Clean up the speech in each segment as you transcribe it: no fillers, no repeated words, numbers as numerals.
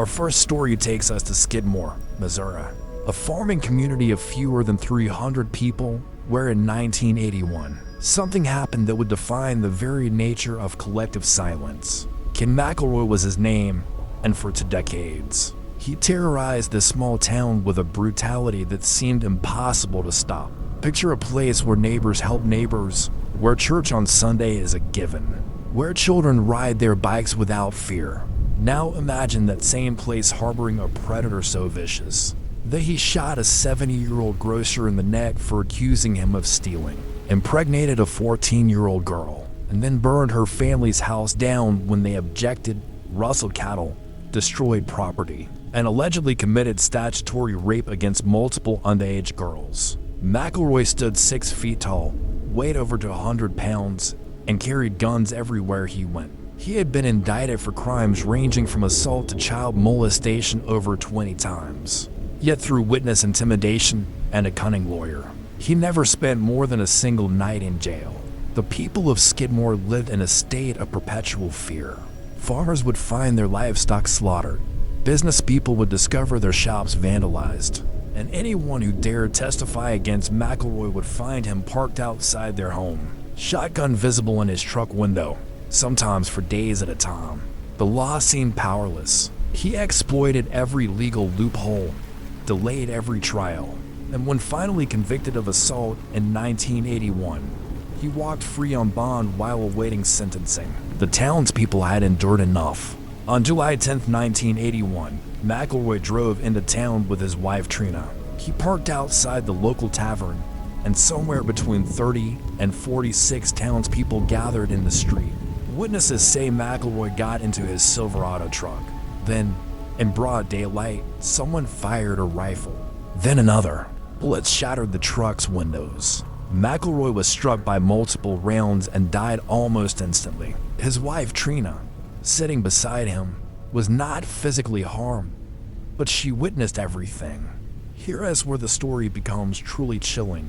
first story takes us to Skidmore, Missouri, a farming community of fewer than 300 people, where in 1981, something happened that would define the very nature of collective silence. Ken McElroy was his name, and for 2 decades, he terrorized this small town with a brutality that seemed impossible to stop. Picture a place where neighbors help neighbors, where church on Sunday is a given, where children ride their bikes without fear. Now imagine that same place harboring a predator so vicious that he shot a 70-year-old grocer in the neck for accusing him of stealing, impregnated a 14-year-old girl, and then burned her family's house down when they objected, rustled cattle, destroyed property, and allegedly committed statutory rape against multiple underage girls. McElroy stood 6 feet tall, weighed over 100 pounds, and carried guns everywhere he went. He had been indicted for crimes ranging from assault to child molestation over 20 times. Yet through witness intimidation and a cunning lawyer, he never spent more than a single night in jail. The people of Skidmore lived in a state of perpetual fear. Farmers would find their livestock slaughtered. Business people would discover their shops vandalized. And anyone who dared testify against McElroy would find him parked outside their home, shotgun visible in his truck window, sometimes for days at a time. The law seemed powerless. He exploited every legal loophole, delayed every trial, and when finally convicted of assault in 1981, he walked free on bond while awaiting sentencing. The townspeople had endured enough. On July 10, 1981, McElroy drove into town with his wife Trina. He parked outside the local tavern, and somewhere between 30 and 46 townspeople gathered in the street. Witnesses say McElroy got into his Silverado truck. Then, in broad daylight, someone fired a rifle. Then another. Bullets shattered the truck's windows. McElroy was struck by multiple rounds and died almost instantly. His wife Trina, sitting beside him, was not physically harmed, but she witnessed everything. Here is where the story becomes truly chilling.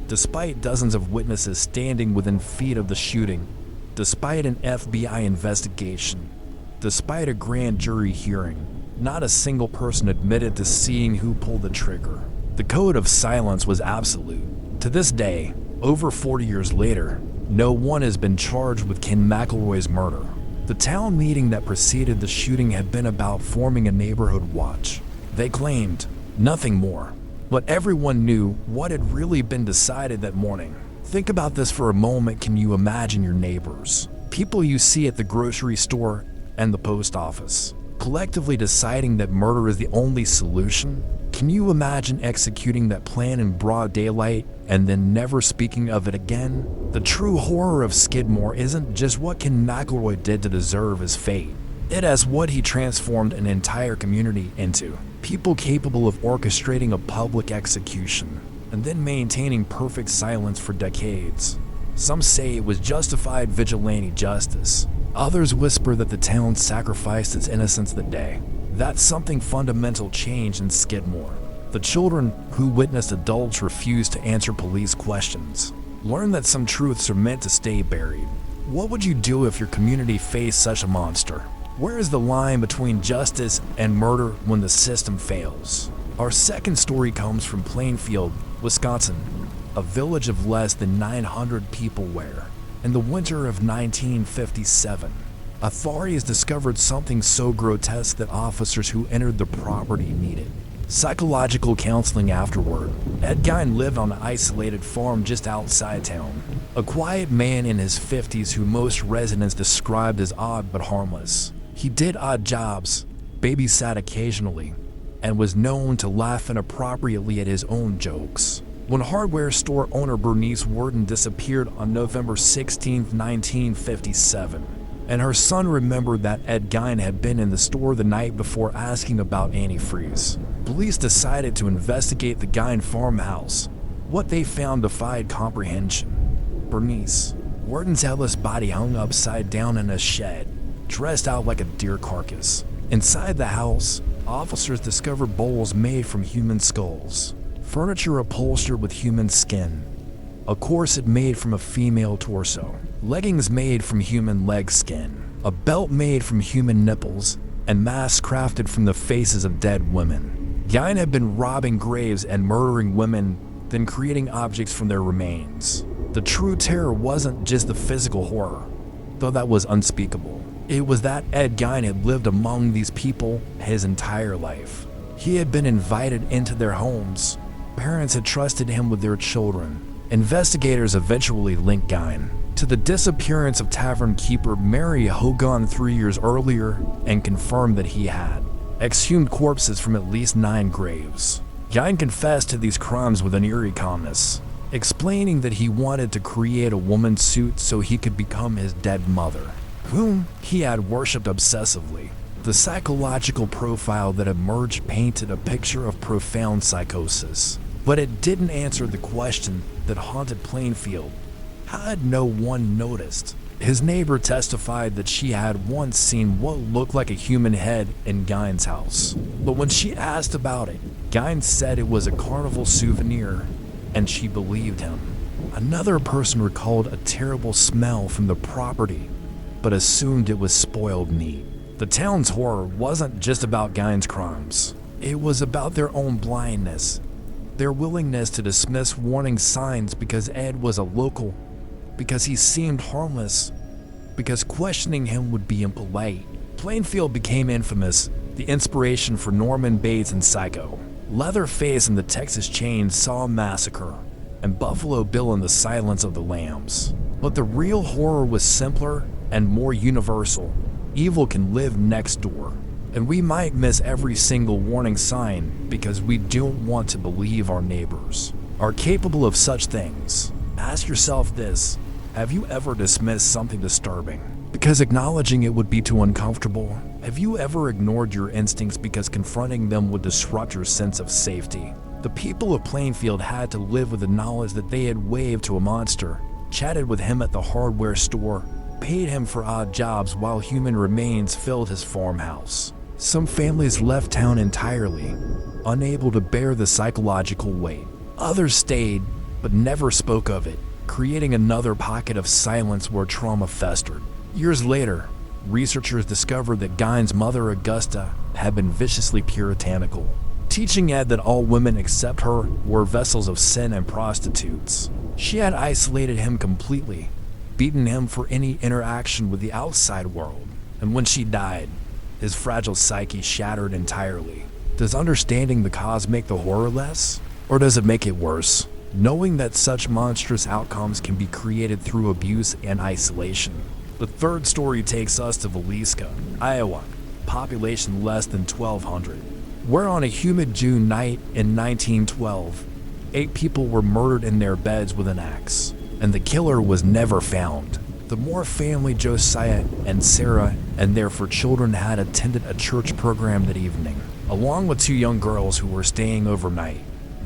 Despite dozens of witnesses standing within feet of the shooting, despite an FBI investigation, despite a grand jury hearing, not a single person admitted to seeing who pulled the trigger. The code of silence was absolute. To this day, over 40 years later, no one has been charged with Ken McElroy's murder. The town meeting that preceded the shooting had been about forming a neighborhood watch. They claimed nothing more, but everyone knew what had really been decided that morning. Think about this for a moment. Can you imagine your neighbors, people you see at the grocery store and the post office, collectively deciding that murder is the only solution? Can you imagine executing that plan in broad daylight and then never speaking of it again? The true horror of Skidmore isn't just what Ken McElroy did to deserve his fate. It is what he transformed an entire community into. People capable of orchestrating a public execution and then maintaining perfect silence for decades. Some say it was justified vigilante justice. Others whisper that the town sacrificed its innocence that day. That something fundamental changed in Skidmore. The children who witnessed adults refuse to answer police questions. Learn that some truths are meant to stay buried. What would you do if your community faced such a monster? Where is the line between justice and murder when the system fails? Our second story comes from Plainfield, Wisconsin, a village of less than 900 people where, in the winter of 1957, authorities discovered something so grotesque that officers who entered the property needed psychological counseling afterward. Ed Gein lived on an isolated farm just outside town, a quiet man in his 50s who most residents described as odd but harmless. He did odd jobs, babysat occasionally, and was known to laugh inappropriately at his own jokes. When hardware store owner Bernice Worden disappeared on November 16, 1957, and her son remembered that Ed Gein had been in the store the night before asking about antifreeze, police decided to investigate the Gein farmhouse. What they found defied comprehension. Bernice Worden's headless body hung upside down in a shed, dressed out like a deer carcass. Inside the house, officers discovered bowls made from human skulls, furniture upholstered with human skin, a corset made from a female torso, leggings made from human leg skin, a belt made from human nipples, and masks crafted from the faces of dead women. Guine had been robbing graves and murdering women, then creating objects from their remains. The true terror wasn't just the physical horror, though that was unspeakable. It was that Ed Gein had lived among these people his entire life. He had been invited into their homes. Parents had trusted him with their children. Investigators eventually linked Gein to the disappearance of tavern keeper Mary Hogan 3 years earlier and confirmed that he had exhumed corpses from at least 9 graves. Gein confessed to these crimes with an eerie calmness, explaining that he wanted to create a woman's suit so he could become his dead mother, whom he had worshipped obsessively. The psychological profile that emerged painted a picture of profound psychosis, but it didn't answer the question that haunted Plainfield. How had no one noticed? His neighbor testified that she had once seen what looked like a human head in Gein's house, but when she asked about it, Gein said it was a carnival souvenir, and she believed him. Another person recalled a terrible smell from the property, but assumed it was spoiled meat. The town's horror wasn't just about Gein's crimes. It was about their own blindness, their willingness to dismiss warning signs because Ed was a local, because he seemed harmless, because questioning him would be impolite. Plainfield became infamous, the inspiration for Norman Bates in Psycho, Leatherface in the Texas Chainsaw Massacre, and Buffalo Bill in The Silence of the Lambs. But the real horror was simpler and more universal. Evil can live next door, and we might miss every single warning sign because we don't want to believe our neighbors are capable of such things. Ask yourself this: have you ever dismissed something disturbing because acknowledging it would be too uncomfortable? Have you ever ignored your instincts because confronting them would disrupt your sense of safety? The people of Plainfield had to live with the knowledge that they had waved to a monster, chatted with him at the hardware store, paid him for odd jobs while human remains filled his farmhouse. Some families left town entirely, unable to bear the psychological weight. Others stayed, but never spoke of it, creating another pocket of silence where trauma festered. Years later, researchers discovered that Gein's mother, Augusta, had been viciously puritanical, teaching Ed that all women except her were vessels of sin and prostitutes. She had isolated him completely, beaten him for any interaction with the outside world, and when she died, his fragile psyche shattered entirely. Does understanding the cause make the horror less, or does it make it worse? Knowing that such monstrous outcomes can be created through abuse and isolation. The third story takes us to Villisca, Iowa, population less than 1,200, where on a humid June night in 1912, 8 people were murdered in their beds with an axe, and the killer was never found. The Moore family, Josiah and Sarah, and their 4 children had attended a church program that evening, along with 2 young girls who were staying overnight.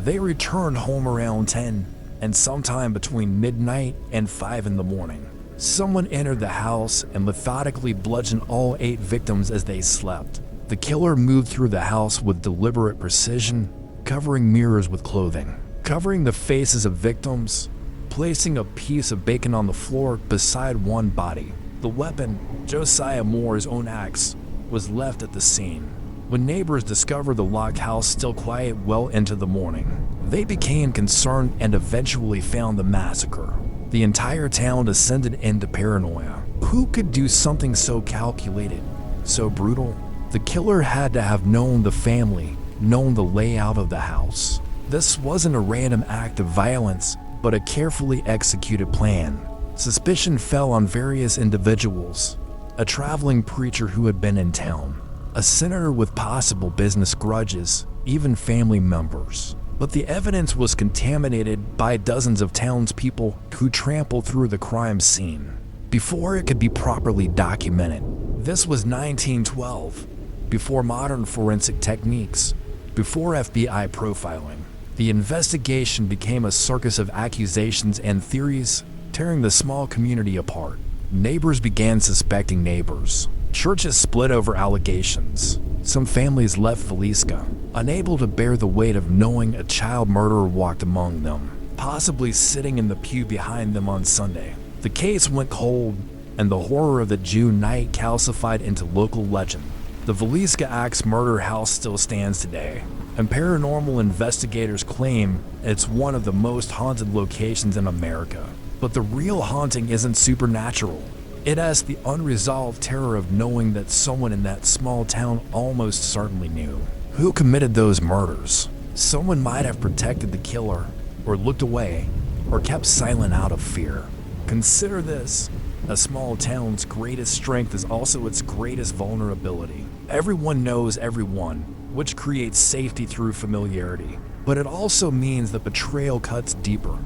They returned home around 10, and sometime between midnight and 5 in the morning, someone entered the house and methodically bludgeoned all 8 victims as they slept. The killer moved through the house with deliberate precision, covering mirrors with clothing, covering the faces of victims, placing a piece of bacon on the floor beside one body. The weapon, Josiah Moore's own axe, was left at the scene. When neighbors discovered the locked house still quiet well into the morning, they became concerned and eventually found the massacre. The entire town descended into paranoia. Who could do something so calculated, so brutal? The killer had to have known the family, known the layout of the house. This wasn't a random act of violence, but a carefully executed plan. Suspicion fell on various individuals: a traveling preacher who had been in town, a senator with possible business grudges, even family members. But the evidence was contaminated by dozens of townspeople who trampled through the crime scene before it could be properly documented. This was 1912, before modern forensic techniques, before FBI profiling. The investigation became a circus of accusations and theories, tearing the small community apart. Neighbors began suspecting neighbors. Churches split over allegations. Some families left Villisca, unable to bear the weight of knowing a child murderer walked among them, possibly sitting in the pew behind them on Sunday. The case went cold, and the horror of the June night calcified into local legend. The Villisca Axe murder house still stands today, and paranormal investigators claim it's one of the most haunted locations in America. But the real haunting isn't supernatural. It has the unresolved terror of knowing that someone in that small town almost certainly knew. Who committed those murders? Someone might have protected the killer, or looked away, or kept silent out of fear. Consider this: a small town's greatest strength is also its greatest vulnerability. Everyone knows everyone, which creates safety through familiarity. But it also means that betrayal cuts deeper,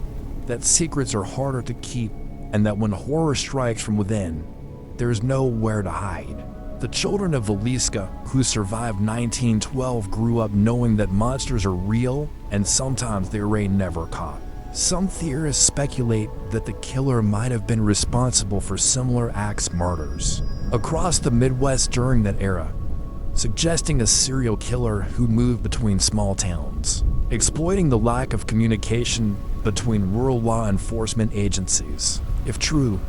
that secrets are harder to keep, and that when horror strikes from within, there's nowhere to hide. The children of Villisca, who survived 1912, grew up knowing that monsters are real and sometimes they were never caught. Some theorists speculate that the killer might have been responsible for similar axe murders across the Midwest during that era, suggesting a serial killer who moved between small towns, exploiting the lack of communication between rural law enforcement agencies. If true,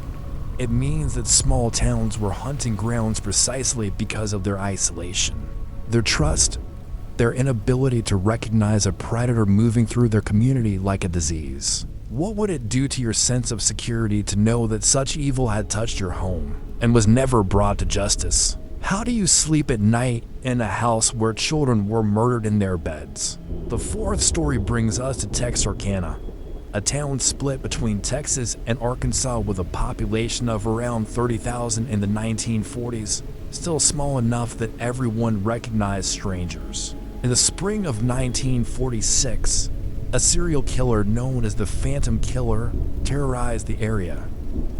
it means that small towns were hunting grounds precisely because of their isolation, their trust, their inability to recognize a predator moving through their community like a disease. What would it do to your sense of security to know that such evil had touched your home and was never brought to justice? How do you sleep at night in a house where children were murdered in their beds? The fourth story brings us to Texarkana, a town split between Texas and Arkansas with a population of around 30,000 in the 1940s, still small enough that everyone recognized strangers. In the spring of 1946, a serial killer known as the Phantom Killer terrorized the area,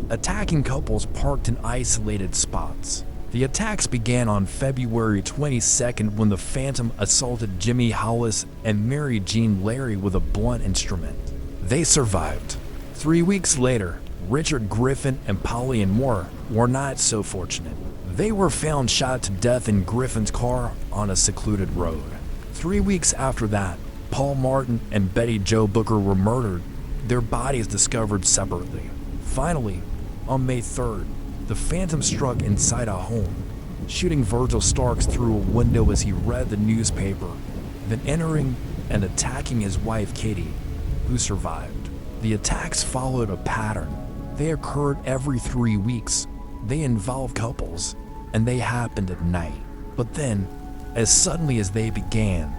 attacking couples parked in isolated spots. The attacks began on February 22nd when the Phantom assaulted Jimmy Hollis and Mary Jean Larry with a blunt instrument. They survived. 3 weeks later, Richard Griffin and Polly and Moore were not so fortunate. They were found shot to death in Griffin's car on a secluded road. 3 weeks after that, Paul Martin and Betty Jo Booker were murdered, their bodies discovered separately. Finally, on May 3rd, the Phantom struck inside a home, shooting Virgil Starks through a window as he read the newspaper, then entering and attacking his wife Katie, who survived. The attacks followed a pattern. They occurred every 3 weeks. They involved couples, and they happened at night. But then, as suddenly as they began,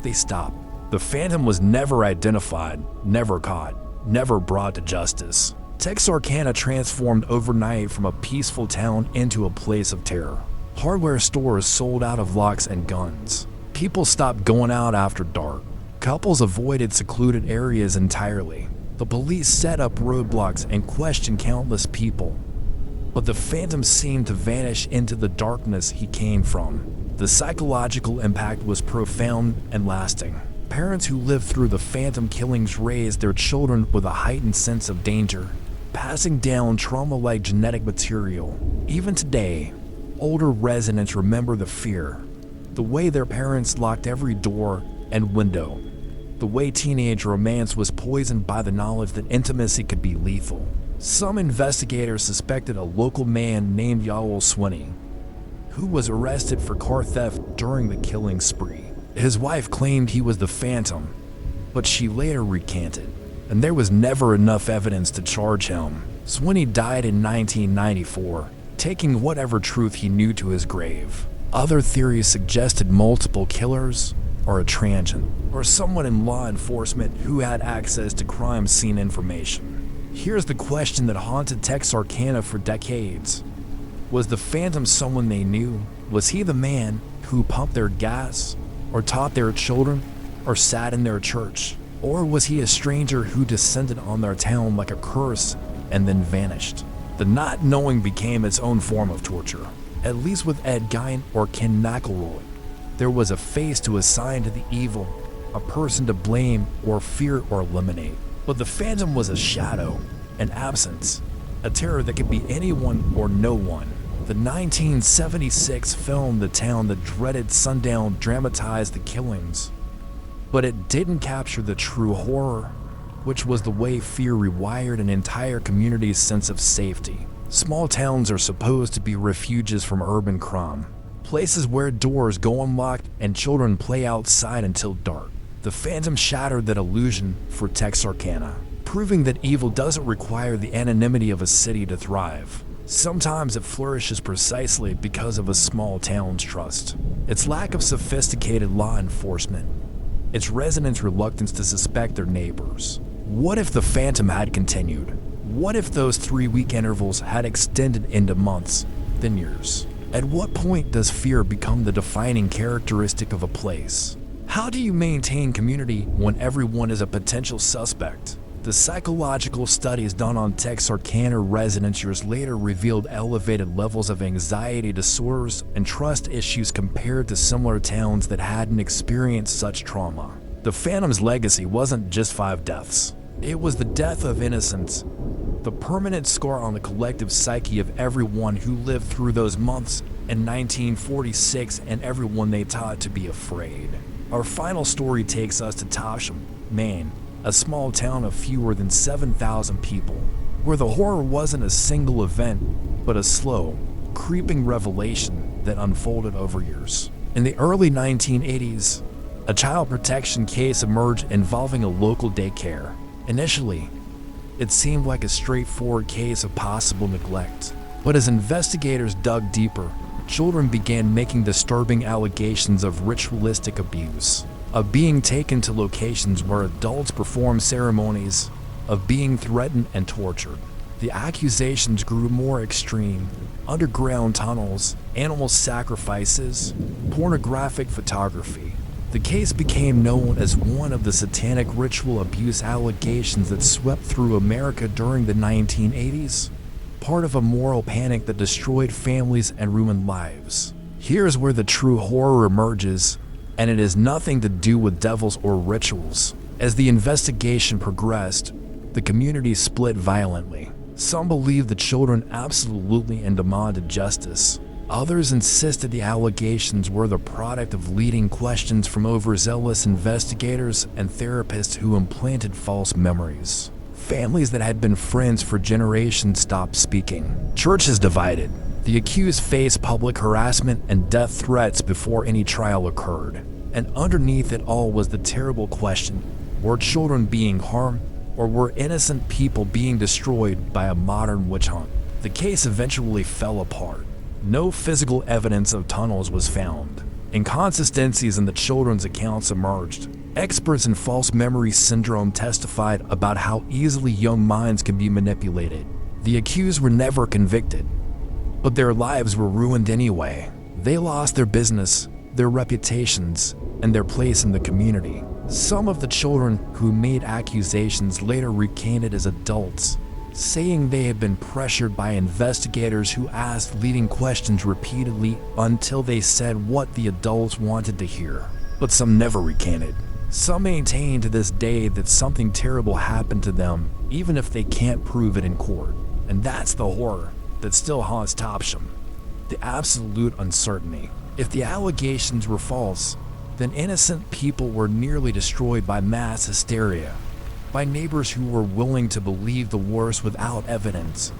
they stopped. The Phantom was never identified, never caught, never brought to justice. Texarkana transformed overnight from a peaceful town into a place of terror. Hardware stores sold out of locks and guns. People stopped going out after dark. Couples avoided secluded areas entirely. The police set up roadblocks and questioned countless people. But the Phantom seemed to vanish into the darkness he came from. The psychological impact was profound and lasting. Parents who lived through the Phantom killings raised their children with a heightened sense of danger, passing down trauma like genetic material. Even today, older residents remember the fear, the way their parents locked every door and window, the way teenage romance was poisoned by the knowledge that intimacy could be lethal. Some investigators suspected a local man named Yowell Swinney, who was arrested for car theft during the killing spree. His wife claimed he was the Phantom, but she later recanted, and there was never enough evidence to charge him. Swinney died in 1994, taking whatever truth he knew to his grave. Other theories suggested multiple killers, or a transient, or someone in law enforcement who had access to crime scene information. Here's the question that haunted Texarkana for decades. Was the Phantom someone they knew? Was he the man who pumped their gas, or taught their children, or sat in their church? Or was he a stranger who descended on their town like a curse and then vanished? The not knowing became its own form of torture. At least with Ed Gein or Ken McElroy, there was a face to assign to the evil, a person to blame or fear or eliminate. But the Phantom was a shadow, an absence, a terror that could be anyone or no one. The 1976 film The Town That Dreaded Sundown dramatized the killings, but it didn't capture the true horror, which was the way fear rewired an entire community's sense of safety. Small towns are supposed to be refuges from urban crime, places where doors go unlocked and children play outside until dark. The phantom shattered that illusion for Texarkana, proving that evil doesn't require the anonymity of a city to thrive. Sometimes it flourishes precisely because of a small town's trust, its lack of sophisticated law enforcement, its residents' reluctance to suspect their neighbors. What if the phantom had continued? What if those 3-week intervals had extended into months, then years? At what point does fear become the defining characteristic of a place? How do you maintain community when everyone is a potential suspect? The psychological studies done on Texarkana residents years later revealed elevated levels of anxiety disorders and trust issues compared to similar towns that hadn't experienced such trauma. The phantom's legacy wasn't just 5 deaths. It was the death of innocence, the permanent scar on the collective psyche of everyone who lived through those months in 1946 and everyone they taught to be afraid. Our final story takes us to Topsham, Maine, a small town of fewer than 7,000 people, where the horror wasn't a single event, but a slow, creeping revelation that unfolded over years. In the early 1980s, a child protection case emerged involving a local daycare. Initially, it seemed like a straightforward case of possible neglect, but as investigators dug deeper, children began making disturbing allegations of ritualistic abuse, of being taken to locations where adults perform ceremonies, of being threatened and tortured. The accusations grew more extreme: underground tunnels, animal sacrifices, pornographic photography. The case became known as one of the satanic ritual abuse allegations that swept through America during the 1980s, part of a moral panic that destroyed families and ruined lives. Here's where the true horror emerges, and it has nothing to do with devils or rituals. As the investigation progressed, the community split violently. Some believed the children absolutely and demanded justice. Others insisted the allegations were the product of leading questions from overzealous investigators and therapists who implanted false memories. Families that had been friends for generations stopped speaking. Churches divided. The accused faced public harassment and death threats before any trial occurred. And underneath it all was the terrible question: were children being harmed, or were innocent people being destroyed by a modern witch hunt? The case eventually fell apart. No physical evidence of tunnels was found. Inconsistencies in the children's accounts emerged. Experts in false memory syndrome testified about how easily young minds can be manipulated. The accused were never convicted, but their lives were ruined anyway. They lost their business, their reputations, and their place in the community. Some of the children who made accusations later recanted as adults, saying they had been pressured by investigators who asked leading questions repeatedly until they said what the adults wanted to hear. But some never recanted. Some maintain to this day that something terrible happened to them, even if they can't prove it in court. And that's the horror that still haunts Topsham: the absolute uncertainty. If the allegations were false, then innocent people were nearly destroyed by mass hysteria, by neighbors who were willing to believe the worst without evidence,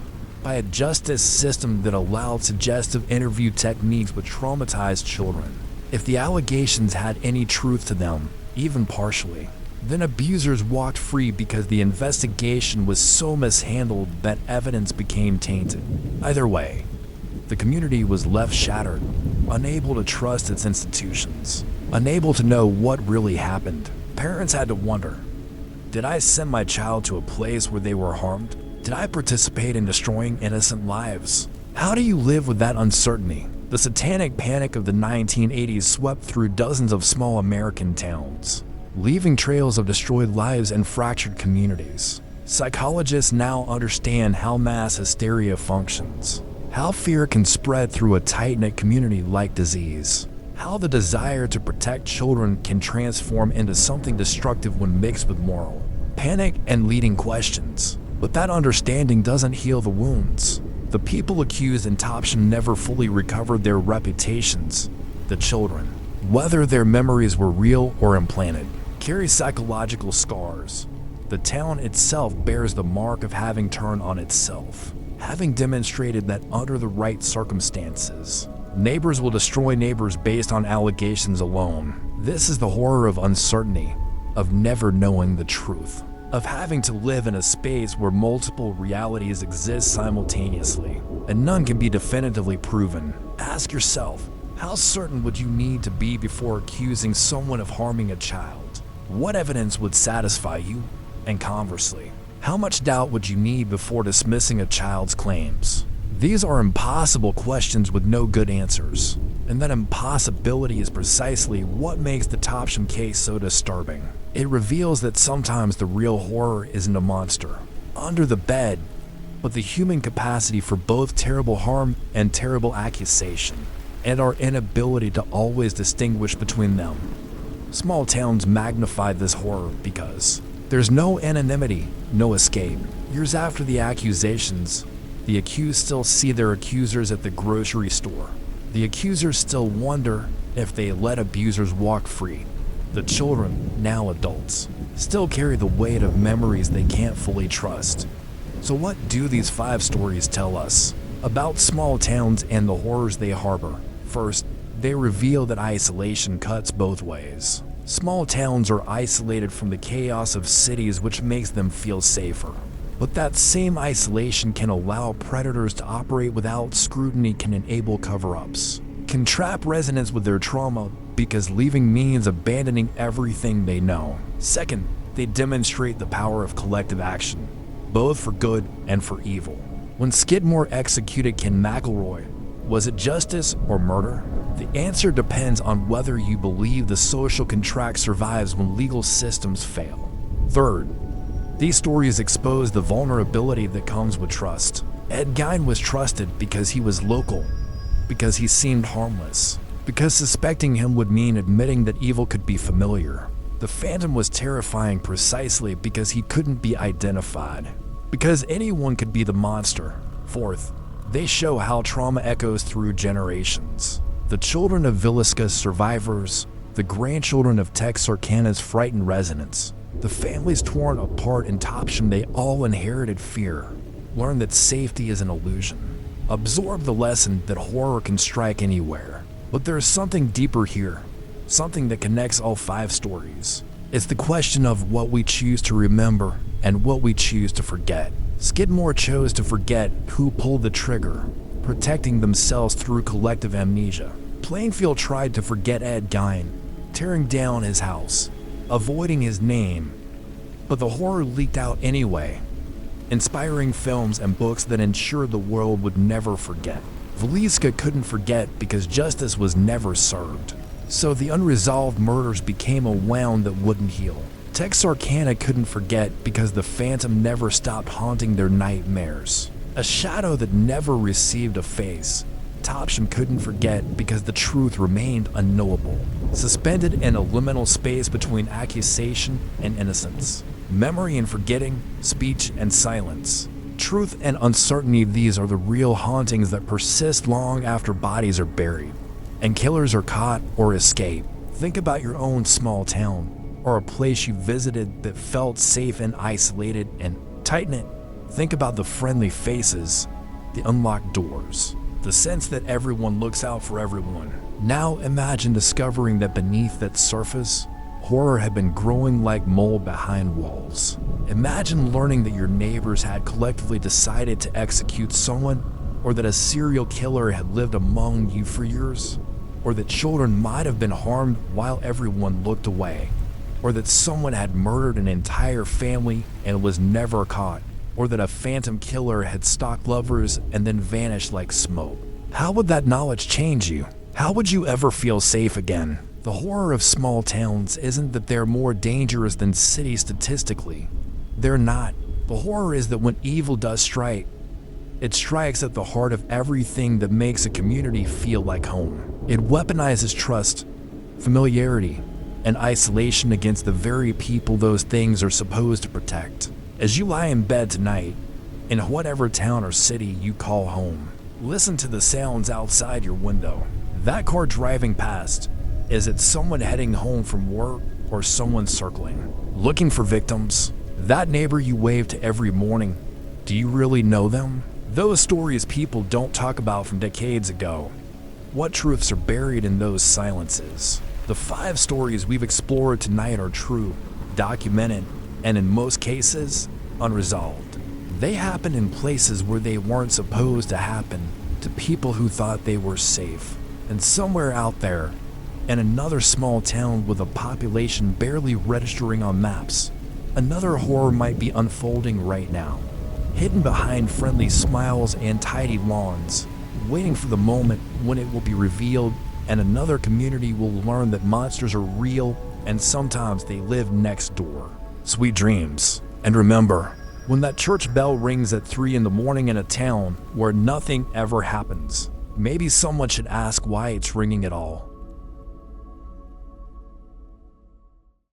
by a justice system that allowed suggestive interview techniques with traumatized children. If the allegations had any truth to them, even partially, then abusers walked free because the investigation was so mishandled that evidence became tainted. Either way, the community was left shattered, unable to trust its institutions, unable to know what really happened. Parents had to wonder: did I send my child to a place where they were harmed? Did I participate in destroying innocent lives? How do you live with that uncertainty? The satanic panic of the 1980s swept through dozens of small American towns, leaving trails of destroyed lives and fractured communities. Psychologists now understand how mass hysteria functions, how fear can spread through a tight-knit community like disease, how the desire to protect children can transform into something destructive when mixed with moral panic and leading questions. But that understanding doesn't heal the wounds. The people accused in Topsham never fully recovered their reputations. The children, whether their memories were real or implanted, carry psychological scars. The town itself bears the mark of having turned on itself, having demonstrated that under the right circumstances, Neighbors will destroy neighbors based on allegations alone. This is the horror of uncertainty, of never knowing the truth, of having to live in a space where multiple realities exist simultaneously, and none can be definitively proven. Ask yourself, how certain would you need to be before accusing someone of harming a child? What evidence would satisfy you? And conversely, how much doubt would you need before dismissing a child's claims? These are impossible questions with no good answers, and that impossibility is precisely what makes the Topsham case so disturbing. It reveals that sometimes the real horror isn't a monster under the bed, but the human capacity for both terrible harm and terrible accusation, and our inability to always distinguish between them. Small towns magnify this horror because there's no anonymity, no escape. Years after the accusations, the accused still see their accusers at the grocery store. The accusers still wonder if they let abusers walk free. The children, now adults, still carry the weight of memories they can't fully trust. So what do these 5 stories tell us about small towns and the horrors they harbor? First, they reveal that isolation cuts both ways. Small towns are isolated from the chaos of cities, which makes them feel safer. But that same isolation can allow predators to operate without scrutiny, can enable cover-ups, can trap residents with their trauma because leaving means abandoning everything they know. Second, they demonstrate the power of collective action, both for good and for evil. When Skidmore executed Ken McElroy, was it justice or murder? The answer depends on whether you believe the social contract survives when legal systems fail. Third, these stories expose the vulnerability that comes with trust. Ed Gein was trusted because he was local, because he seemed harmless, because suspecting him would mean admitting that evil could be familiar. The Phantom was terrifying precisely because he couldn't be identified, because anyone could be the monster. Fourth, they show how trauma echoes through generations. The children of Villisca's survivors, the grandchildren of Texarkana's frightened residents, the families torn apart in Topsham, they all inherited fear, learned that safety is an illusion, absorbed the lesson that horror can strike anywhere. But there's something deeper here, something that connects all 5 stories. It's the question of what we choose to remember and what we choose to forget. Skidmore chose to forget who pulled the trigger, protecting themselves through collective amnesia. Plainfield tried to forget Ed Gein, tearing down his house, avoiding his name, but the horror leaked out anyway, inspiring films and books that ensured the world would never forget. Villisca couldn't forget because justice was never served, so the unresolved murders became a wound that wouldn't heal. Texarkana couldn't forget because the Phantom never stopped haunting their nightmares, a shadow that never received a face. Topsham couldn't forget because the truth remained unknowable, suspended in a liminal space between accusation and innocence. Memory and forgetting, speech and silence. Truth and uncertainty, these are the real hauntings that persist long after bodies are buried, and killers are caught or escape. Think about your own small town, or a place you visited that felt safe and isolated, and tighten it. Think about the friendly faces, the unlocked doors, the sense that everyone looks out for everyone. Now imagine discovering that beneath that surface, horror had been growing like mold behind walls. Imagine learning that your neighbors had collectively decided to execute someone, or that a serial killer had lived among you for years, or that children might have been harmed while everyone looked away, or that someone had murdered an entire family and was never caught, or that a phantom killer had stalked lovers and then vanished like smoke. How would that knowledge change you? How would you ever feel safe again? The horror of small towns isn't that they're more dangerous than cities statistically. They're not. The horror is that when evil does strike, it strikes at the heart of everything that makes a community feel like home. It weaponizes trust, familiarity, and isolation against the very people those things are supposed to protect. As you lie in bed tonight, in whatever town or city you call home, listen to the sounds outside your window. That car driving past, is it someone heading home from work or someone circling, looking for victims? That neighbor you wave to every morning, do you really know them? Those stories people don't talk about from decades ago, What truths are buried in those silences? The 5 stories we've explored tonight are true, documented, and in most cases, unresolved. They happened in places where they weren't supposed to happen, to people who thought they were safe. And somewhere out there, in another small town with a population barely registering on maps, another horror might be unfolding right now, hidden behind friendly smiles and tidy lawns, waiting for the moment when it will be revealed and another community will learn that monsters are real and sometimes they live next door. Sweet dreams. And remember, when that church bell rings at 3 in the morning in a town where nothing ever happens, maybe someone should ask why it's ringing at all.